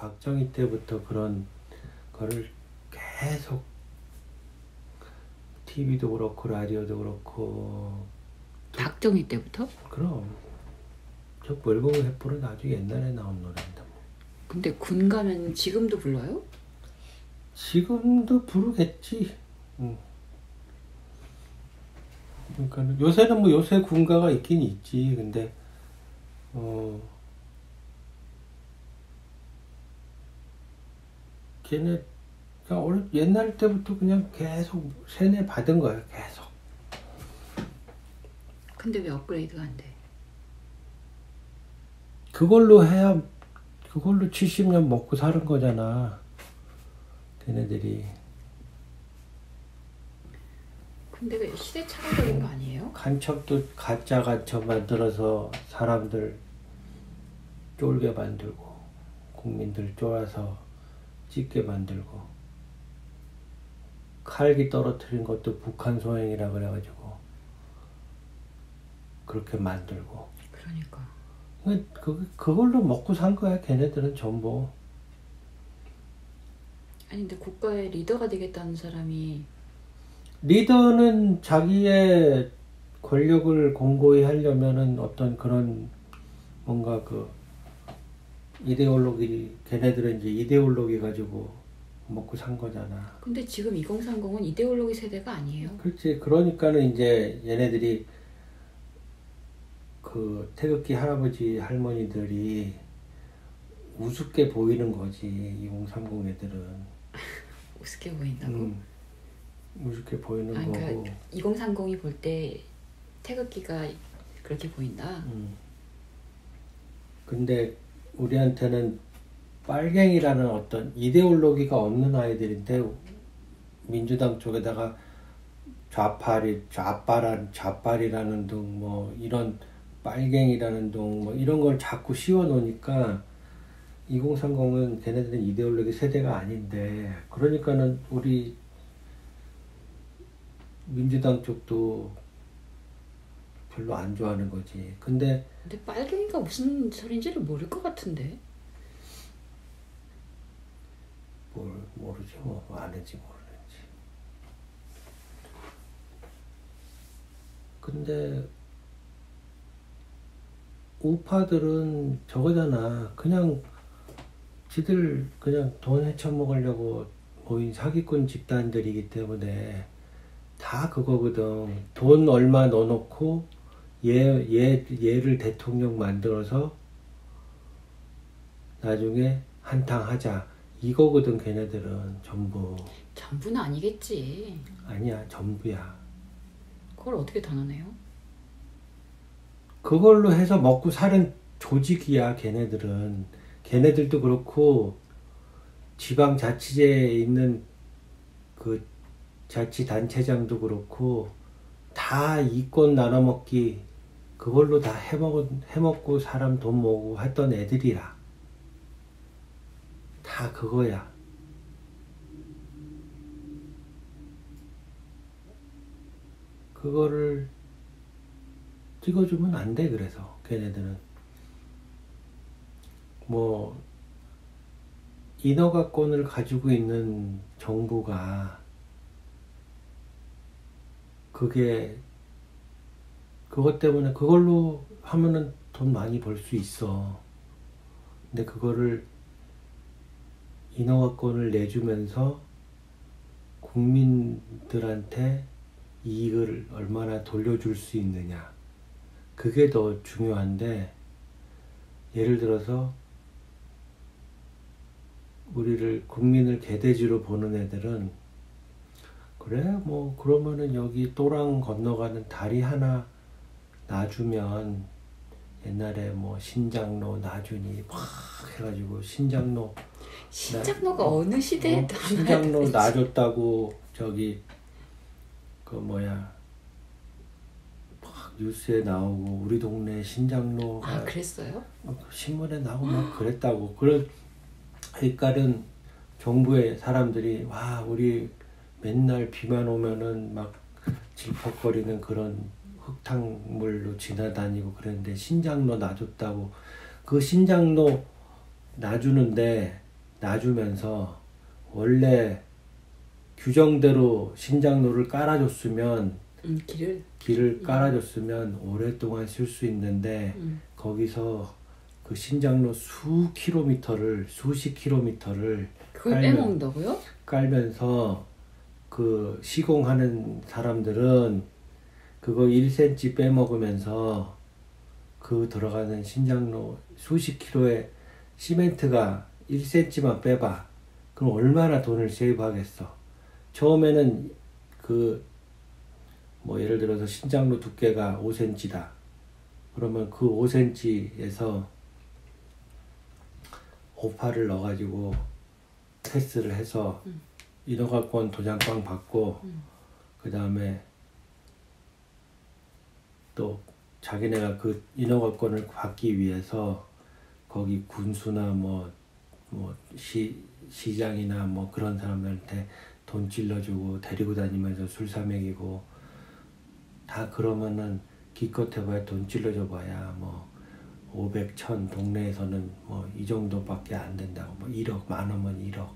박정희 때부터 그런 거를 계속 TV도 그렇고 라디오도 그렇고. 박정희 때부터? 그럼 저 멀공의 횃불은 아주 옛날에 나온 노래입니다. 뭐. 근데 군 가면 지금도 불러요? 지금도 부르겠지. 그러니까 요새는 뭐 요새 군가가 있긴 있지. 근데 걔네 그냥 옛날 때부터 그냥 계속 세뇌 받은 거야. 계속. 근데 왜 업그레이드가 안 돼? 그걸로 해야 그걸로 70년 먹고 사는 거잖아. 걔네들이. 근데 왜 시대 착오적인 거 아니에요? 간첩도 가짜 간첩 만들어서 사람들 쫄게 만들고 국민들 쫄아서 찢게 만들고 칼기 떨어뜨린 것도 북한 소행이라 그래가지고 그렇게 만들고. 그러니까. 그걸로 먹고 산 거야. 걔네들은 전부. 아니 근데 국가의 리더가 되겠다는 사람이 리더는 자기의 권력을 공고히 하려면은 어떤 그런 뭔가 그 이데올로기, 걔네들은 이제 이데올로기 가지고 먹고 산 거잖아. 근데 지금 2030은 이데올로기 세대가 아니에요. 그렇지. 그러니까는 이제 얘네들이 그 태극기 할아버지 할머니들이 우습게 보이는 거지. 2030 애들은. 우습게 보인다고? 우습게 보이는 거고. 그러니까 2030이 볼 때 태극기가 그렇게 보인다? 근데 우리한테는 빨갱이라는 어떤 이데올로기가 없는 아이들인데 민주당 쪽에다가 좌빨이라는 둥 뭐 이런 빨갱이라는 둥 뭐 이런 걸 자꾸 씌워 놓으니까 2030은 걔네들은 이데올로기 세대가 아닌데 그러니까는 우리 민주당 쪽도 별로 안 좋아하는 거지. 근데 빨갱이가 무슨 소린지를 모를 것 같은데. 모르지 뭐 아는지 모르는지. 근데 우파들은 저거잖아. 그냥 지들 그냥 돈 헤쳐먹으려고 모인 사기꾼 집단들이기 때문에 다 그거거든. 돈 얼마 넣어놓고 얘를 대통령 만들어서 나중에 한탕 하자. 이거거든 걔네들은 전부. 전부는 아니겠지. 아니야 전부야. 그걸 어떻게 단언해요? 그걸로 해서 먹고 사는 조직이야 걔네들은. 걔네들도 그렇고 지방자치제에 있는 그 자치단체장도 그렇고 다 이권 나눠먹기 그걸로 다 해먹고 사람 돈 모으고 했던 애들이라. 다 그거야. 그거를 찍어주면 안 돼. 그래서 걔네들은 뭐 인허가권을 가지고 있는 정부가 그것 때문에 그걸로 하면은 돈 많이 벌 수 있어. 근데 그거를 인허가권을 내주면서 국민들한테 이익을 얼마나 돌려줄 수 있느냐. 그게 더 중요한데, 예를 들어서 우리를 국민을 개돼지로 보는 애들은 그래 뭐 그러면은 여기 또랑 건너가는 다리 하나 놔주면 옛날에 뭐 신장로 놔주니 막 해가지고 신장로가 어느 시대에 신장로 놔줬다고 저기 그 뭐야 막 뉴스에 나오고 우리 동네 신장로가 그랬어요? 신문에 나오고 막 그랬다고. 그러니까는 정부의 사람들이 와 우리 맨날 비만 오면은 막 질퍽거리는 그런 흙탕물로 지나다니고 그랬는데 신장로 놔줬다고. 그 신장로 놔주는데 놔주면서 원래 규정대로 신장로를 깔아줬으면 길을 깔아줬으면 오랫동안 쓸 수 있는데 거기서 그 신장로 수십 킬로미터를 그걸 빼먹는다고요? 깔면서 그 시공하는 사람들은 그거 1cm 빼먹으면서 그 들어가는 신장로 수십 킬로의 시멘트가 1cm만 빼봐. 그럼 얼마나 돈을 세이브하겠어. 처음에는 뭐 예를 들어서 신장로 두께가 5cm다. 그러면 그 5cm에서 오파를 넣어가지고 테스트를 해서 인허가권 도장꽝 받고 그 다음에 또 자기네가 그 인허가권을 받기 위해서 거기 군수나 뭐 시장이나 뭐 그런 사람들한테 돈 찔러주고 데리고 다니면서 술 사 먹이고 다 그러면은 기껏 해봐야 돈 찔러줘 봐야 뭐 500, 1000 동네에서는 뭐 이 정도밖에 안 된다고 뭐 1억, 많으면 1억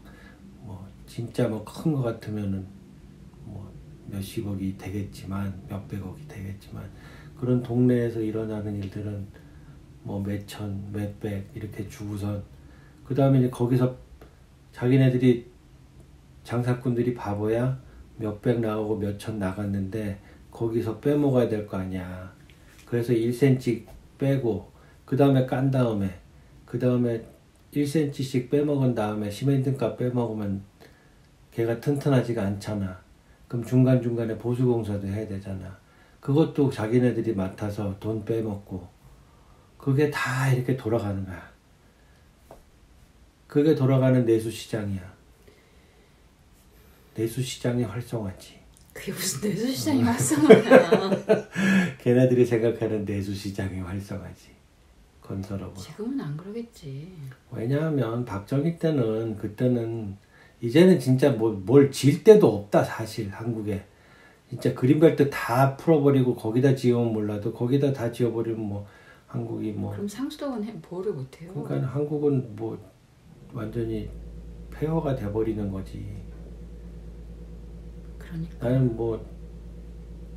뭐 진짜 뭐 큰 거 같으면은 뭐 몇십억이 되겠지만 몇백억이 되겠지만 그런 동네에서 일어나는 일들은 뭐 몇천, 몇백 이렇게 주고선 그 다음에 이제 거기서 자기네들이 장사꾼들이 바보야 몇백 나가고 몇천 나갔는데 거기서 빼먹어야 될 거 아니야. 그래서 1cm 빼고 그 다음에 깐 다음에 그 다음에 1cm씩 빼먹은 다음에 시멘트값 빼먹으면 걔가 튼튼하지가 않잖아. 그럼 중간중간에 보수공사도 해야 되잖아. 그것도 자기네들이 맡아서 돈 빼먹고 그게 다 이렇게 돌아가는 거야. 그게 돌아가는 내수시장이야. 내수시장이 활성화지. 그게 무슨 내수시장이 활성화야. 걔네들이 생각하는 내수시장이 활성화지. 건설업으로. 지금은 안 그러겠지. 왜냐하면 박정희 때는 그때는 이제는 진짜 뭘 질 데도 없다 사실 한국에. 진짜 그린벨트 다 풀어버리고 거기다 지으면 몰라도 거기다 다 지어버리면 뭐 한국이 뭐. 그럼 상수도는 보호를 못해요. 그러니까 한국은 뭐 완전히 폐허가 돼버리는 거지. 그러니까. 나는 뭐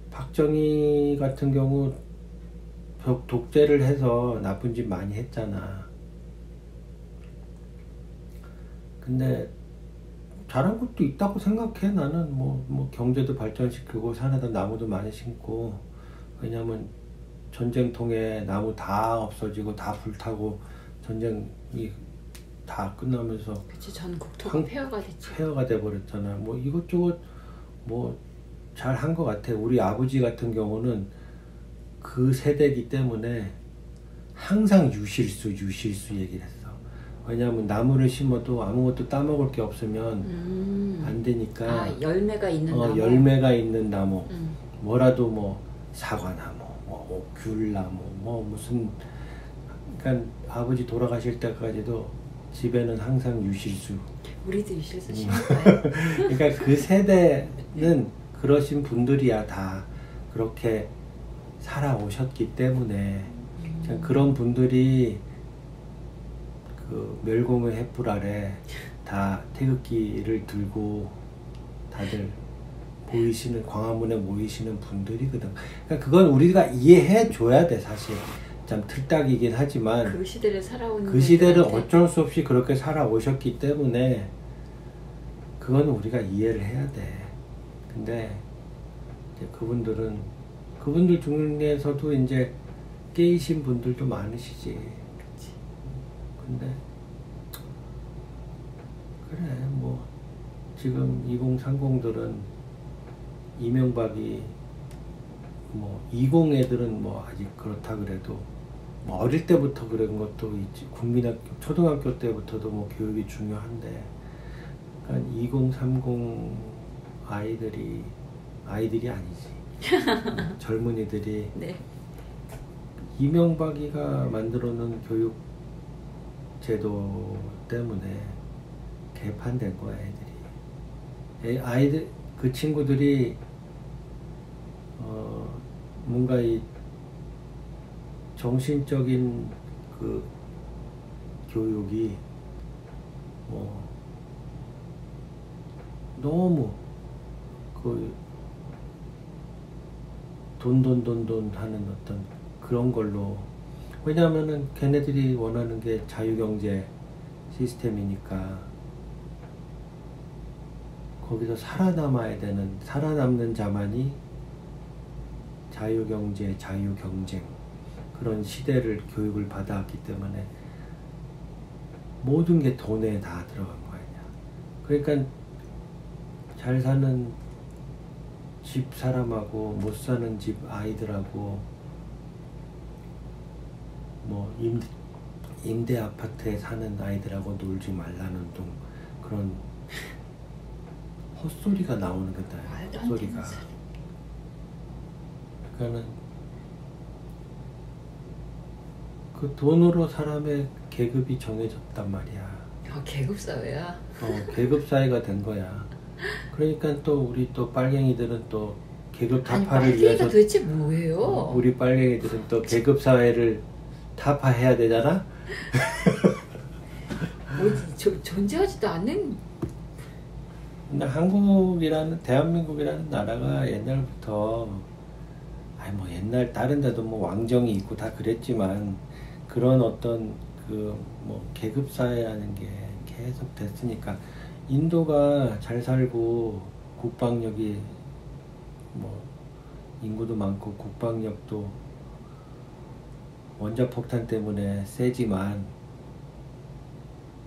박정희 같은 경우 독재를 해서 나쁜 짓 많이 했잖아. 근데 잘한 것도 있다고 생각해. 나는 뭐 경제도 발전시키고 산에다 나무도 많이 심고. 왜냐면 전쟁통에 나무 다 없어지고 다 불타고 전쟁이 다 끝나면서 그치, 전 국토가 폐허가 됐지. 폐허가 돼버렸잖아. 뭐 이것저것 뭐 잘한 것 같아. 우리 아버지 같은 경우는 그 세대이기 때문에 항상 유실수 얘기를 했어. 왜냐하면 나무를 심어도 아무것도 따먹을 게 없으면 안 되니까. 아, 열매가 있는 나무. 열매가 있는 나무. 뭐라도 뭐 사과나무, 뭐 귤나무, 뭐 무슨. 그러니까 아버지 돌아가실 때까지도 집에는 항상 유실수. 우리도 유실수 심을까요? 그러니까 그 세대는 그러신 분들이야. 다 그렇게 살아오셨기 때문에 그런 분들이 그 멸공의 횃불 아래 다 태극기를 들고 다들 보이시는 광화문에 모이시는 분들이거든. 그러니까 그건 우리가 이해해 줘야 돼. 사실 참 틀딱이긴 하지만 그 시대를 살아온 그 시대를 어쩔 수 없이 그렇게 살아오셨기 때문에 그건 우리가 이해를 해야 돼. 근데 이제 그분들 중에서도 이제 깨이신 분들도 많으시지. 그치. 근데 그래 뭐 지금 2030들은 이명박이 뭐 20 애들은 뭐 아직 그렇다 그래도 뭐 어릴 때부터 그런 것도 있지. 국민학교 초등학교 때부터도 뭐 교육이 중요한데 그러니까 2030 아이들이 아니지. 젊은이들이 네. 이명박이가 만들어놓은 교육 제도 때문에 개판된 거야 애들이. 아이들 그 친구들이 뭔가 이 정신적인 그 교육이 뭐 너무 그 돈 하는 어떤 그런 걸로, 왜냐하면은 걔네들이 원하는 게 자유경제 시스템이니까 거기서 살아남는 자만이 자유경제, 자유경쟁 그런 시대를 교육을 받아왔기 때문에 모든 게 돈에 다 들어간 거 아니야. 그러니까 잘 사는 집 사람하고 못 사는 집 아이들하고 뭐 임대 아파트에 사는 아이들하고 놀지 말라는 둥 그런 헛소리가 나오는 거다. 헛소리가. 그러니까는 그 돈으로 사람의 계급이 정해졌단 말이야. 계급 사회야. 계급 사회가 된 거야. 그러니까 또 우리 또 빨갱이들은 또 계급 타파를 위해서 도대체 뭐예요? 우리 빨갱이들은 또 계급 사회를 타파해야 되잖아. 존재하지도 않는. 근데 대한민국이라는 나라가 옛날부터 뭐 옛날 다른 데도 뭐 왕정이 있고 다 그랬지만 그런 어떤 그 뭐 계급 사회라는 게 계속 됐으니까 인도가 잘 살고 국방력이 뭐 인구도 많고 국방력도 원자폭탄 때문에 세지만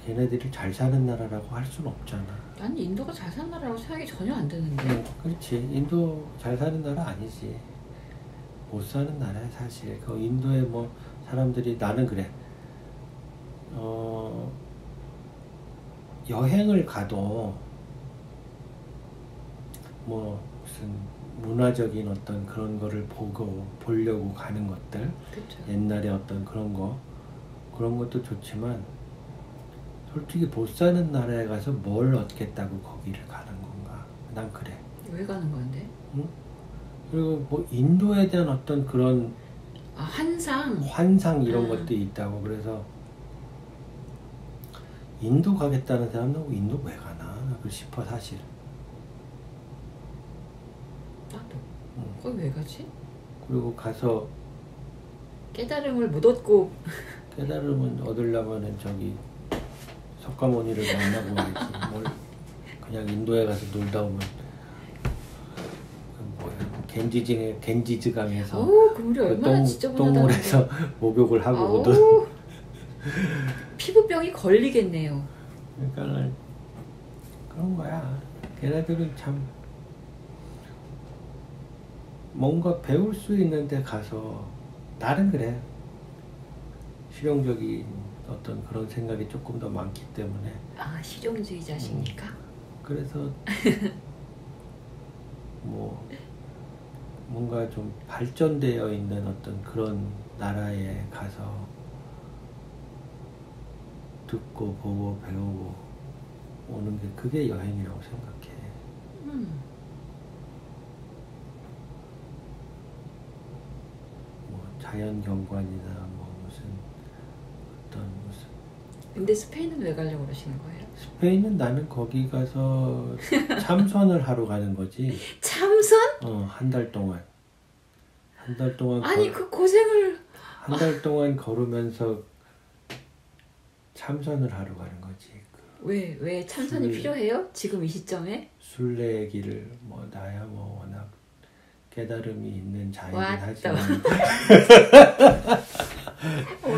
걔네들이 잘 사는 나라라고 할 수는 없잖아. 난 인도가 잘 사는 나라라고 생각이 전혀 안 드는데. 그렇지. 인도 잘 사는 나라 아니지. 못 사는 나라야 사실. 그 인도에 뭐 사람들이 나는 그래. 여행을 가도 뭐 무슨 문화적인 어떤 그런 거를 보려고 가는 것들, 그쵸. 옛날에 어떤 그런 것도 좋지만 솔직히 못 사는 나라에 가서 뭘 얻겠다고 거기를 가는 건가? 난 그래. 왜 가는 건데? 응? 그리고 뭐 인도에 대한 어떤 그런 환상 이런 것도 있다고. 그래서 인도 가겠다는 사람은 인도 왜 가나 싶어 사실. 나도. 거기 왜 가지? 그리고 가서 깨달음을 못 얻고. 깨달음을 얻으려면은 저기 석가모니를 만나고 가야지. 뭘 그냥 인도에 가서 놀다 오면 겐지즈강에서 그 물이 얼마나 지저분하다는 똥물에서 목욕을 하고 오든 피부병이 걸리겠네요. 그러니까 그런 거야. 걔네들은 참 뭔가 배울 수 있는데 가서 나는 그래. 실용적인 어떤 그런 생각이 조금 더 많기 때문에. 실용주의자십니까? 그래서 뭐 뭔가 좀 발전되어 있는 어떤 그런 나라에 가서 듣고 보고 배우고 오는 게 그게 여행이라고 생각해. 뭐 자연경관이나 뭐 무슨. 근데 스페인은 왜 가려고 그러시는 거예요? 스페인은 나는 거기 가서 참선을 하러 가는 거지. 참선? 한 달 동안. 아니 그 고생을. 한 달 동안 걸으면서 참선을 하러 가는 거지. 왜 참선이 필요해요? 지금 이 시점에? 순례의 길을 뭐 나야 뭐 워낙 깨달음이 있는 자이긴 하지만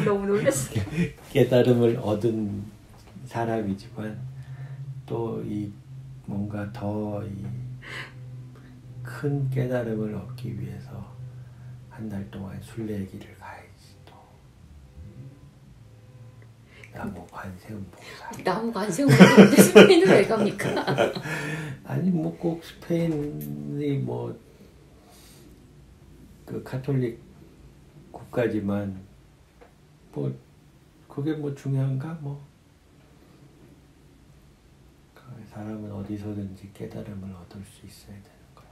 너무 놀랐어. 깨달음을 얻은 사람이지만 또 이 뭔가 더 이 큰 깨달음을 얻기 위해서 한 달 동안 순례의 길을 가야지. 또 나무 관세음 보살. 나무 관세음 보살인데 스페인을 왜 갑니까? 아니 뭐 꼭 스페인이 뭐 그 가톨릭 국가지만 뭐 그게 뭐 중요한가 뭐. 사람은 어디서든지 깨달음을 얻을 수 있어야 되는 거야.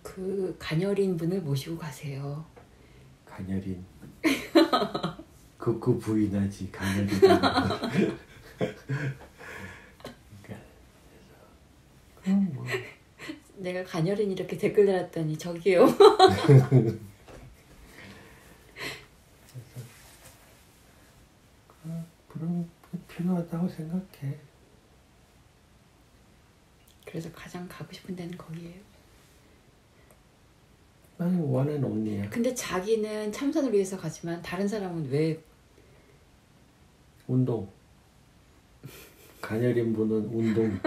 그 가녀린 분을 모시고 가세요. 가녀린. 그 부인하지 가녀린. 그러니까 간열이니 이렇게 댓글 달았더니 저기요. 그런 게 필요하다고 생각해. 그래서 가장 가고 싶은 데는 거기예요. 아니 원은 온리야. 근데 자기는 참선을 위해서 가지만 다른 사람은 왜 운동. 가녀린 분은 운동.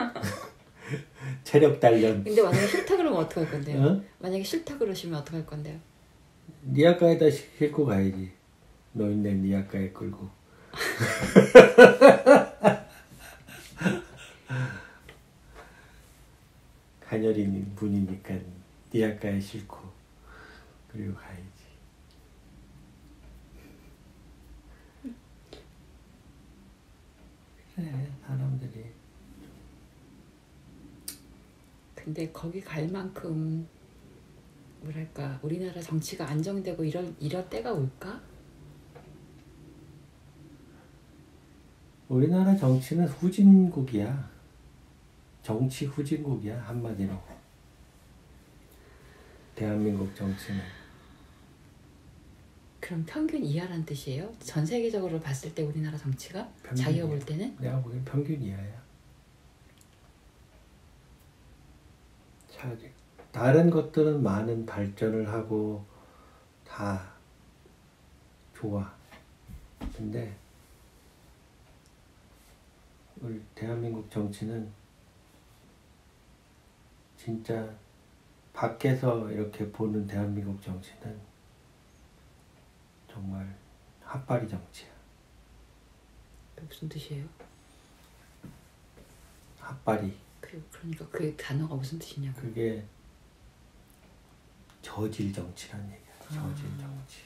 체력 단련. 근데 만약에 싫다 그러면 어떡할 건데요? 어? 만약에 싫다 그러시면 어떡할 건데요? 니아까에다 싣고 가야지. 노인네 니아까에 끌고. 가녀린 분이니까 니아까에 싣고 그리고 가야지. 그래 사람들이. 근데 거기 갈 만큼 뭐랄까 우리나라 정치가 안정되고 이럴 때가 올까? 우리나라 정치는 후진국이야. 정치 후진국이야 한마디로. 대한민국 정치는. 그럼 평균 이하란 뜻이에요? 전 세계적으로 봤을 때 우리나라 정치가? 평균 자기가 이하. 볼 때는? 내가 보기엔 평균 이하야. 자, 다른 것들은 많은 발전을 하고 다 좋아. 근데 우리 대한민국 정치는 진짜 밖에서 이렇게 보는 대한민국 정치는 정말 핫바리 정치야. 그게 무슨 뜻이에요? 핫바리. 그러니까 그 단어가 무슨 뜻이냐고. 그게 저질 정치란 얘기야. 저질 정치.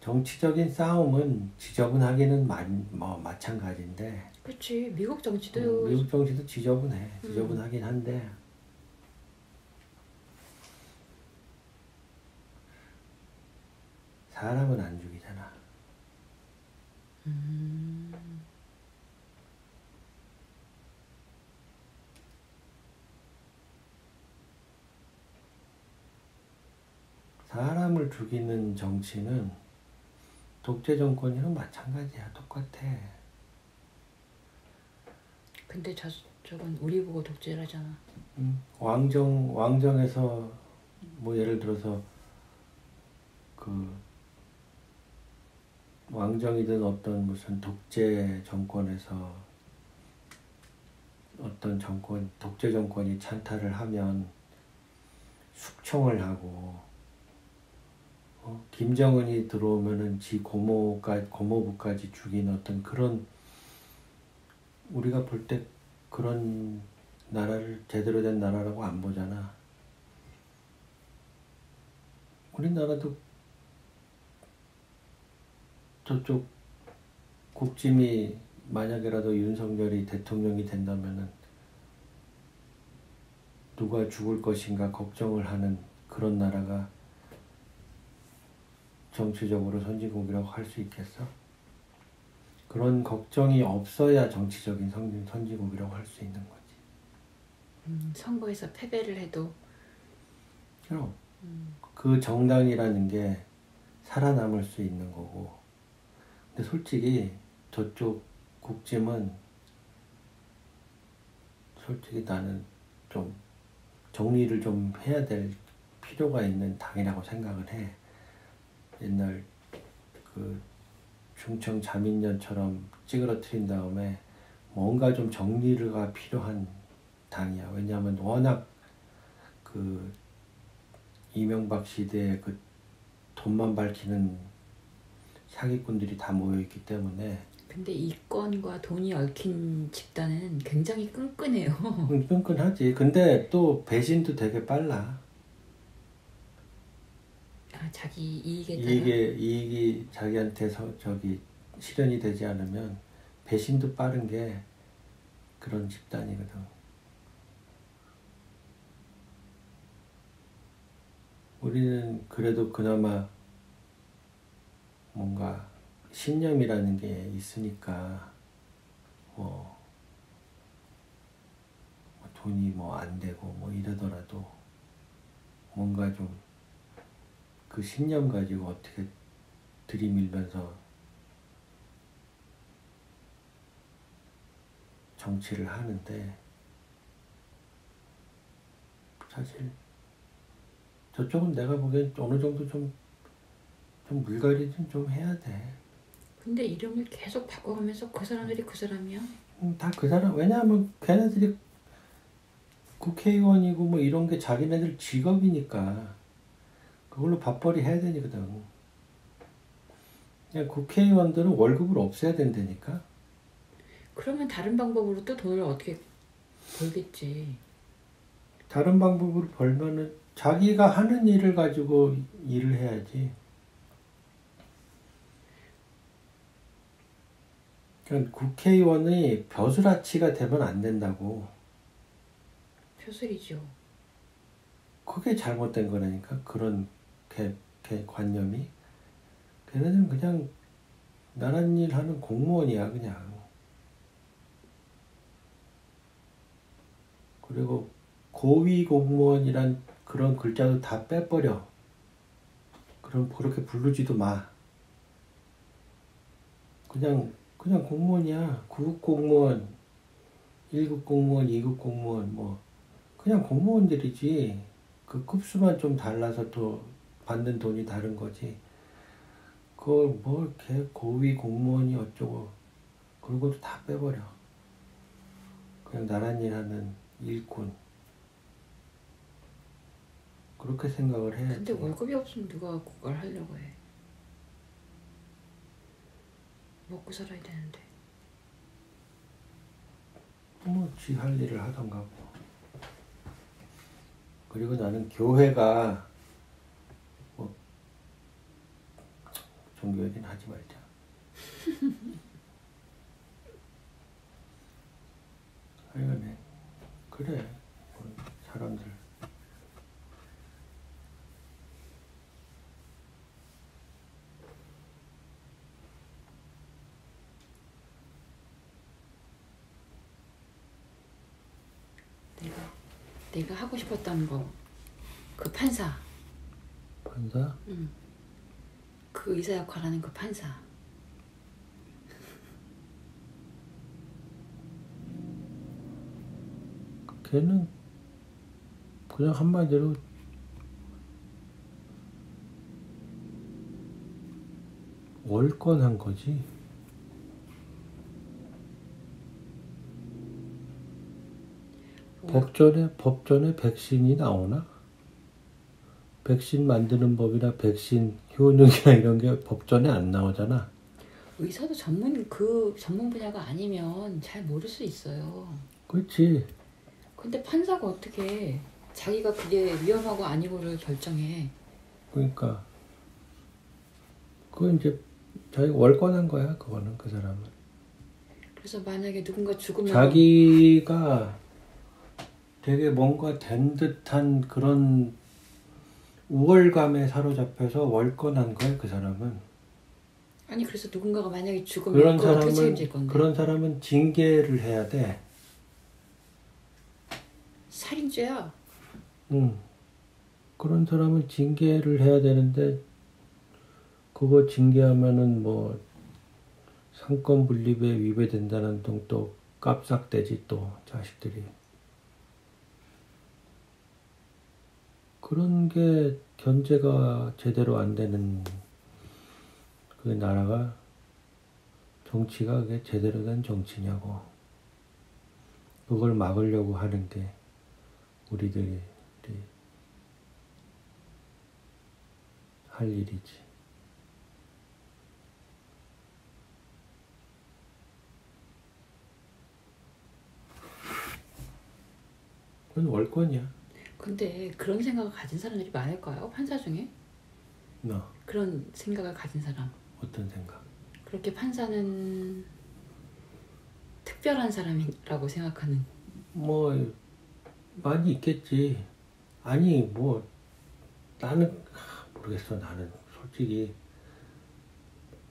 정치적인 싸움은 지저분하기는 마찬가지인데. 그렇지. 미국 정치도 미국 정치도 지저분해. 지저분하긴 한데. 사람은 안 죽이잖아. 사람을 죽이는 정치는 독재 정권이랑 마찬가지야. 똑같아. 근데 저건 우리 보고 독재라잖아. 왕정에서 뭐 예를 들어서 그 왕정이든 어떤 무슨 독재 정권에서 어떤 독재 정권이 찬탈을 하면 숙청을 하고 김정은이 들어오면은 지 고모부까지 죽인 어떤 그런 우리가 볼 때 그런 나라를 제대로 된 나라라고 안 보잖아. 우리나라도 저쪽 국짐이 만약에라도 윤석열이 대통령이 된다면은 누가 죽을 것인가 걱정을 하는 그런 나라가 정치적으로 선진국이라고 할 수 있겠어? 그런 걱정이 없어야 정치적인 선진국이라고 할 수 있는 거지. 선거에서 패배를 해도 그럼 그 정당이라는 게 살아남을 수 있는 거고. 근데 솔직히 저쪽 국짐은 솔직히 나는 좀 정리를 좀 해야 될 필요가 있는 당이라고 생각을 해. 옛날 그 충청 자민련처럼 찌그러뜨린 다음에 뭔가 좀 정리가 필요한 당이야. 왜냐하면 워낙 그 이명박 시대에 그 돈만 밝히는 사기꾼들이 다 모여있기 때문에. 근데 이권과 돈이 얽힌 집단은 굉장히 끈끈해요. 끈끈하지. 근데 또 배신도 되게 빨라. 자기 이익에 따라? 이익이 자기한테 실현이 되지 않으면 배신도 빠른 게 그런 집단이거든. 우리는 그래도 그나마 뭔가 신념이라는 게 있으니까 돈이 뭐 안 되고 뭐 이러더라도 뭔가 좀 그 신념 가지고 어떻게 들이밀면서 정치를 하는데 사실 저쪽은 내가 보기엔 어느 정도 좀 물갈이 좀 해야 돼. 근데 이름을 계속 바꿔가면서 그 사람들이 그 사람이야? 다 그 사람, 왜냐하면 걔네들이 국회의원이고 뭐 이런 게 자기네들 직업이니까 그걸로 밥벌이 해야 되거든. 그냥 국회의원들은 월급을 없애야 된다니까. 그러면 다른 방법으로 또 돈을 어떻게 벌겠지. 다른 방법으로 벌면은 자기가 하는 일을 가지고 일을 해야지. 그러니까 국회의원이 벼슬아치가 되면 안 된다고. 표슬이죠. 그게 잘못된 거라니까. 그런 관념이. 걔네들은 그냥 나란 일 하는 공무원이야 그냥. 그리고 고위 공무원이란 그런 글자도 다 빼버려. 그럼 그렇게 부르지도 마. 그냥 공무원이야. 9급 공무원, 1급 공무원, 2급 공무원 뭐 그냥 공무원들이지. 그 급수만 좀 달라서 또 받는 돈이 다른 거지. 그걸 뭐 이렇게 고위 공무원이 어쩌고 그런 것도 다 빼버려. 그냥 나란 일 하는 일꾼. 그렇게 생각을 해야지. 근데 월급이 없으면 누가 그걸 하려고 해. 먹고 살아야 되는데. 뭐 지 할 일을 하던가 뭐. 그리고 나는 교회가 뭐 종교 얘기는 하지 말자. 하여간에 그래 사람들 내가 하고 싶었던 거, 그 판사. 판사? 응. 그 의사 역할하는 그 판사. 걔는 그냥 한마디로 월권한 거지. 법전에 백신이 나오나? 백신 만드는 법이나 백신 효능이나 이런 게 법전에 안 나오잖아. 의사도 전문 분야가 아니면 잘 모를 수 있어요. 그렇지. 근데 판사가 어떻게 자기가 그게 위험하고 아니고를 결정해. 그러니까 그건 이제 자기 월권한 거야. 그거는 그 사람은. 그래서 만약에 누군가 죽으면 자기가 되게 뭔가 된 듯한 그런 우월감에 사로잡혀서 월권한 거야. 그 사람은. 아니 그래서 누군가가 만약에 죽으면 그런 그걸 어떻게 책임질 건데? 그런 사람은 징계를 해야 돼. 살인죄야. 응. 그런 사람은 징계를 해야 되는데 그거 징계하면은 뭐 상권 분립에 위배된다는 등 또 깝싹대지 또 자식들이. 그런 게 견제가 제대로 안 되는 그 나라가 정치가 그게 제대로 된 정치냐고. 그걸 막으려고 하는 게 우리들이 할 일이지. 그건 월권이야. 근데 그런 생각을 가진 사람들이 많을까요? 판사 중에? 너 그런 생각을 가진 사람. 어떤 생각? 그렇게 판사는 특별한 사람이라고 생각하는. 뭐 많이 있겠지. 아니 뭐 나는 모르겠어. 나는 솔직히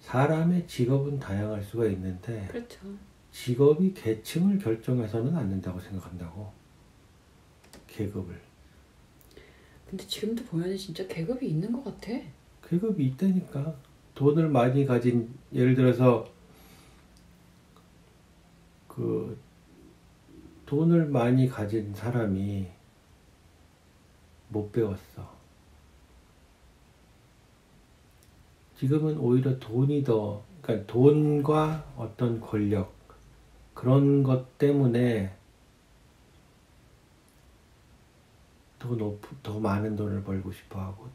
사람의 직업은 다양할 수가 있는데 그렇죠. 직업이 계층을 결정해서는 안 된다고 생각한다고. 계급을. 근데 지금도 보면 진짜 계급이 있는 것 같아. 계급이 있다니까. 돈을 많이 가진, 예를 들어서 그 돈을 많이 가진 사람이 못 배웠어. 지금은 오히려 돈이 더, 그러니까 돈과 어떤 권력, 그런 것 때문에 더 많은 돈을 벌고 싶어 하고,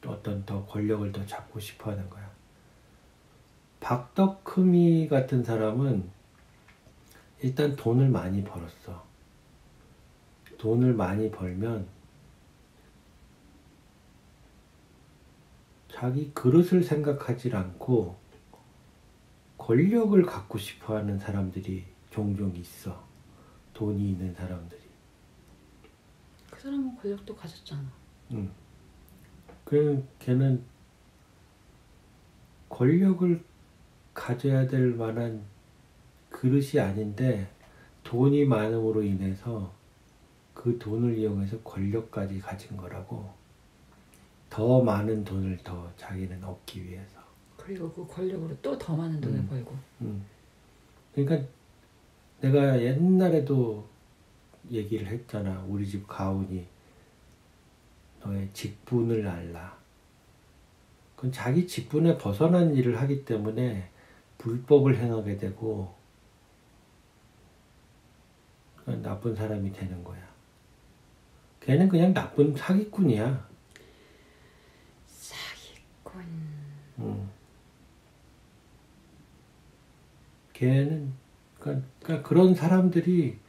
어떤 더 권력을 더 잡고 싶어 하는 거야. 박덕흠이 같은 사람은 일단 돈을 많이 벌었어. 돈을 많이 벌면 자기 그릇을 생각하지 않고 권력을 갖고 싶어 하는 사람들이 종종 있어. 돈이 있는 사람들이. 그 사람은 권력도 가졌잖아. 응. 그냥 걔는 권력을 가져야 될 만한 그릇이 아닌데 돈이 많음으로 인해서 그 돈을 이용해서 권력까지 가진 거라고. 더 많은 돈을 더 자기는 얻기 위해서. 그리고 그 권력으로 또 더 많은 돈을 벌고. 그러니까 내가 옛날에도 얘기를 했잖아. 우리 집 가훈이 너의 직분을 알라. 그건 자기 직분에 벗어난 일을 하기 때문에 불법을 행하게 되고 나쁜 사람이 되는 거야. 걔는 그냥 나쁜 사기꾼이야. 사기꾼. 걔는 그러니까 그런 사람들이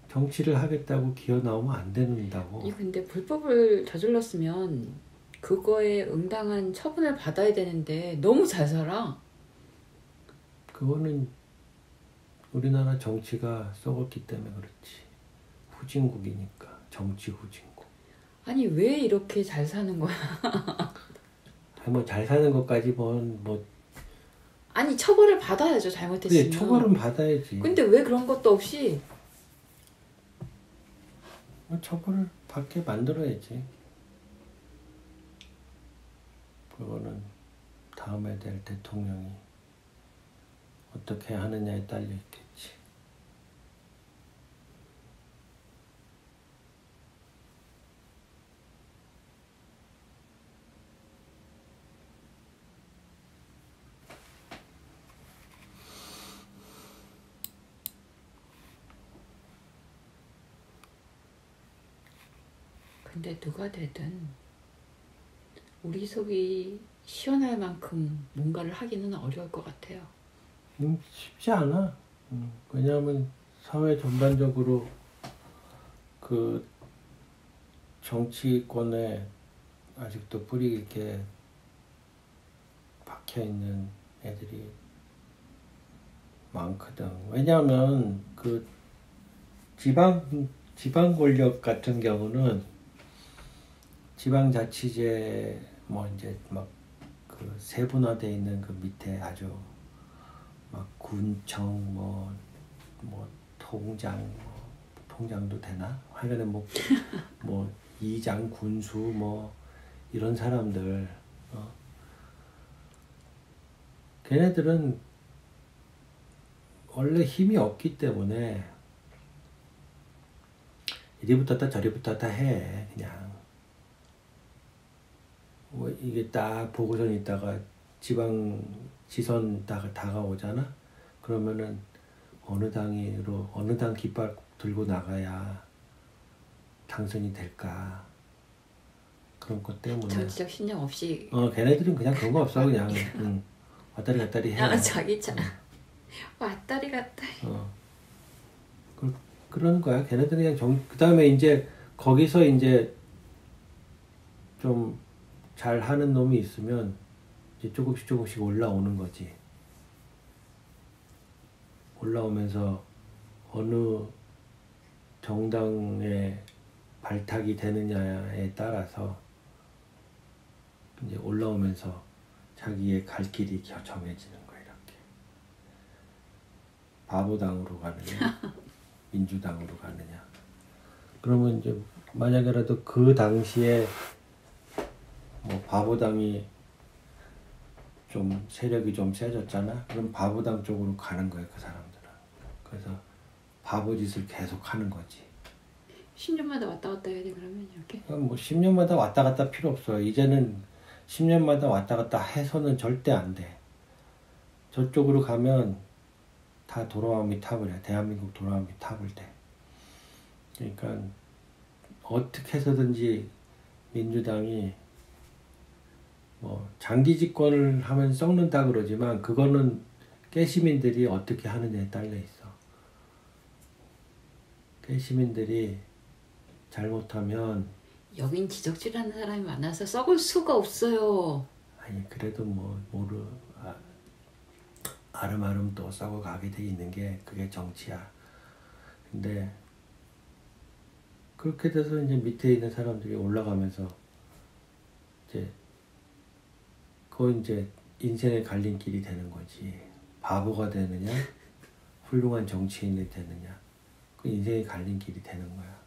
정치를 하겠다고 기어 나오면 안 된다고. 이 근데 불법을 저질렀으면 그거에 응당한 처분을 받아야 되는데 너무 잘 살아. 그거는 우리나라 정치가 썩었기 때문에 그렇지. 후진국이니까. 정치 후진국. 아니 왜 이렇게 잘 사는 거야? 뭐 잘 사는 것까지 뭐 아니 처벌을 받아야죠, 잘못했으면. 그래, 처벌은 받아야지. 근데 왜 그런 것도 없이 처벌을 받게 만들어야지. 그거는 다음에 될 대통령이 어떻게 하느냐에 딸려 있겠지. 근데 누가 되든 우리 속이 시원할 만큼 뭔가를 하기는 어려울 것 같아요. 쉽지 않아. 왜냐하면 사회 전반적으로 그 정치권에 아직도 뿌리 깊게 박혀 있는 애들이 많거든. 왜냐하면 그 지방 권력 같은 경우는 지방자치제 뭐 이제 막 그 세분화돼 있는 그 밑에 아주 막 군청 뭐 통장도 되나? 하여간에 뭐 이장 군수 뭐 이런 사람들 걔네들은 원래 힘이 없기 때문에 이리 붙었다 저리 붙었다 해. 그냥 뭐 이게 딱 보고선 있다가 지선 다가오잖아. 그러면은 어느 당 깃발 들고 나가야 당선이 될까. 그런 것 때문에 정치적 신념 없이. 걔네들은 그냥 그런 거 없어. 그냥 왔다리 갔다리 해. 자기 차 왔다리 갔다리. 그러는 거야. 걔네들은 그냥 그 다음에 이제 거기서 이제 좀 잘하는 놈이 있으면 이제 조금씩 올라오는 거지. 올라오면서 어느 정당에 발탁이 되느냐에 따라서 이제 올라오면서 자기의 갈 길이 정해지는 거야. 이렇게 바보당으로 가느냐 민주당으로 가느냐. 그러면 이제 만약에라도 그 당시에 뭐 바보당이 좀 세력이 좀 세졌잖아. 그럼 바보당 쪽으로 가는 거야, 그 사람들은. 그래서 바보짓을 계속 하는 거지. 10년마다 왔다 갔다 해야 돼 그러면 이렇게? 뭐 10년마다 왔다 갔다 필요 없어요. 이제는 10년마다 왔다 갔다 해서는 절대 안 돼. 저쪽으로 가면 다 도로아미 탑을 해. 대한민국 도로아미 탑을 돼. 그러니까 어떻게 해서든지 민주당이 뭐 장기 집권을 하면 썩는다 그러지만 그거는 깨시민들이 어떻게 하느냐에 딸려 있어. 깨시민들이 잘못하면 여긴 지적질하는 사람이 많아서 썩을 수가 없어요. 아니 그래도 뭐 아름아름 또 썩어가게 돼 있는 게 그게 정치야. 근데 그렇게 돼서 이제 밑에 있는 사람들이 올라가면서 이제 그건 이제 인생의 갈림길이 되는 거지. 바보가 되느냐, 훌륭한 정치인이 되느냐, 그 인생의 갈림길이 되는 거야.